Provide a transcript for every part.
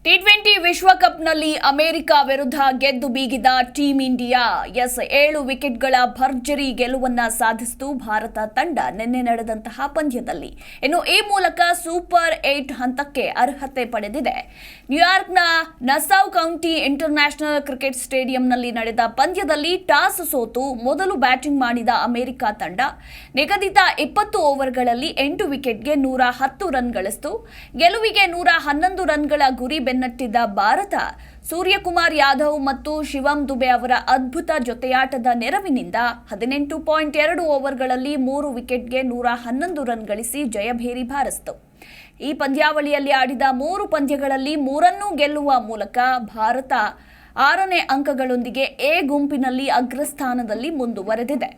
T20 ವಿಶ್ವಕಪ್ನಲ್ಲಿ America ವಿರುದ್ಧ ಗೆದ್ದು ಬೀಗಿದ ಟೀಂ ಇಂಡಿಯಾ 7 ವಿಕೆಟ್ಗಳ ಭರ್ಜರಿ ಗೆಲುವನ್ನ ಸಾಧಿಸಿತು ಭಾರತ ತಂಡ ನಿನ್ನೆ ನಡೆದಂತಹ ಪಂದ್ಯದಲ್ಲಿ. ಇನ್ನು ಈ ಮೂಲಕ ಸೂಪರ್ 8 ಹಂತಕ್ಕೆ ಅರ್ಹತೆ ಪಡೆದಿದೆ. ನ್ಯೂಯಾರ್ಕ್ನ ನಸಾವ್ ಕೌಂಟಿ ಇಂಟರ್ನ್ಯಾಷನಲ್ ಕ್ರಿಕೆಟ್ ಸ್ಟೇಡಿಯಂನಲ್ಲಿ ನಡೆದ ಪಂದ್ಯದಲ್ಲಿ ಟಾಸ್ ಸೋತು ಮೊದಲು ಬ್ಯಾಟಿಂಗ್ ಮಾಡಿದ ಅಮೆರಿಕ ತಂಡ ನಿಗದಿತ 20 ಓವರ್ಗಳಲ್ಲಿ 8 ವಿಕೆಟ್ಗೆ 110 ರನ್ ಗಳಿಸಿತು. ಗೆಲುವಿಗೆ 111 ರನ್ಗಳ ಗುರಿ ಬೆನ್ನಟ್ಟಿದ್ದ ಭಾರತ ಸೂರ್ಯಕುಮಾರ್ ಯಾದವ್ ಮತ್ತು ಶಿವಂ ದುಬೆ ಅವರ ಅದ್ಭುತ ಜೊತೆಯಾಟದ ನೆರವಿನಿಂದ 18.2 ಓವರ್ಗಳಲ್ಲಿ 3 ವಿಕೆಟ್ಗೆ 111 ರನ್ ಗಳಿಸಿ ಜಯಭೇರಿ ಬಾರಿಸಿತು. ಈ ಪಂದ್ಯಾವಳಿಯಲ್ಲಿ ಆಡಿದ 3 ಪಂದ್ಯಗಳಲ್ಲಿ 3 ಗೆಲ್ಲುವ ಮೂಲಕ ಭಾರತ 6ನೇ ಅಂಕಗಳೊಂದಿಗೆ ಎ ಗುಂಪಿನಲ್ಲಿ ಅಗ್ರಸ್ಥಾನದಲ್ಲಿ ಮುಂದುವರೆದಿದೆ.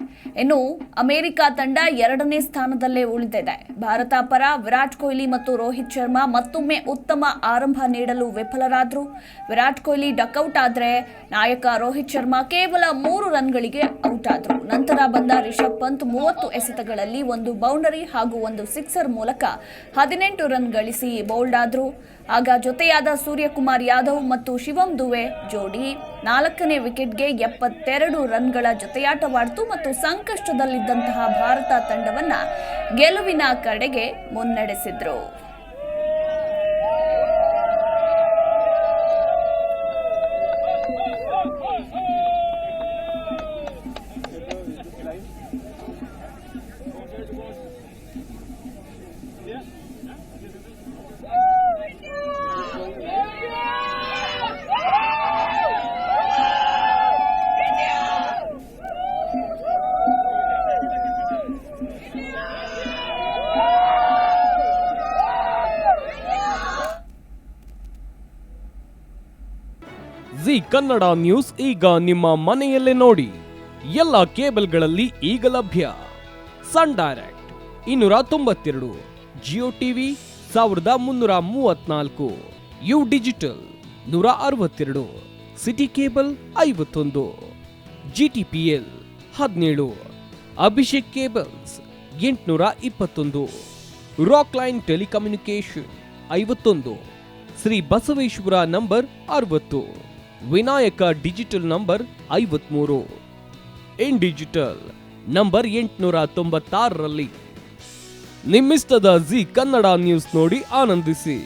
ಇನ್ನು ಅಮೆರಿಕ ತಂಡ 2ನೇ ಸ್ಥಾನದಲ್ಲೇ ಉಳಿದಿದೆ. ಭಾರತ ಪರ ವಿರಾಟ್ ಕೊಹ್ಲಿ ಮತ್ತು ರೋಹಿತ್ ಶರ್ಮಾ ಮತ್ತೊಮ್ಮೆ ಉತ್ತಮ ಆರಂಭ ನೀಡಲು ವಿಫಲರಾದರು. ವಿರಾಟ್ ಕೊಹ್ಲಿ ಡಕ್ಔಟ್ ಆದರೆ ನಾಯಕ ರೋಹಿತ್ ಶರ್ಮಾ ಕೇವಲ 3 ರನ್ಗಳಿಗೆ ಔಟ್ ಆದರು. ನಂತರ ಬಂದ ರಿಷಬ್ ಪಂತ್ 30 ಎಸೆತಗಳಲ್ಲಿ 1 ಬೌಂಡರಿ ಹಾಗೂ 1 ಸಿಕ್ಸರ್ ಮೂಲಕ 18 ರನ್ ಗಳಿಸಿ ಬೌಲ್ಡ್ ಆದರು. ಆಗ ಜೊತೆಯಾದ ಸೂರ್ಯಕುಮಾರ್ ಯಾದವ್ ಮತ್ತು ಶಿವಂ ದುಬೆ ಜೋಡಿ 4ನೇ ವಿಕೆಟ್ಗೆ 72 ರನ್ಗಳ ಜೊತೆಯಾಟವಾಡಿತು ಮತ್ತು ಸಂಕಷ್ಟದಲ್ಲಿದ್ದಂತಹ ಭಾರತ ತಂಡವನ್ನ ಗೆಲುವಿನ ಕಡೆಗೆ ಮುನ್ನಡೆಸಿದ್ರು. ಜಿ ಕನ್ನಡ ನ್ಯೂಸ್ ಈಗ ನಿಮ್ಮ ಮನೆಯಲ್ಲೇ ನೋಡಿ. ಎಲ್ಲ ಕೇಬಲ್ಗಳಲ್ಲಿ ಈಗ ಲಭ್ಯ. Sun Direct 292, Jio TV 1334, U Digital 162, City Cable 51, GTPL 17, Abhishek cables 821, Rockline telecommunication 51, Shri Basaveshwara number 60, Vinayaka digital number 53, in digital number 896ರಲ್ಲಿ ನಿಮ್ಮಿಸ್ತದ ಜಿ ಕನ್ನಡ ನ್ಯೂಸ್ ನೋಡಿ ಆನಂದಿಸಿ.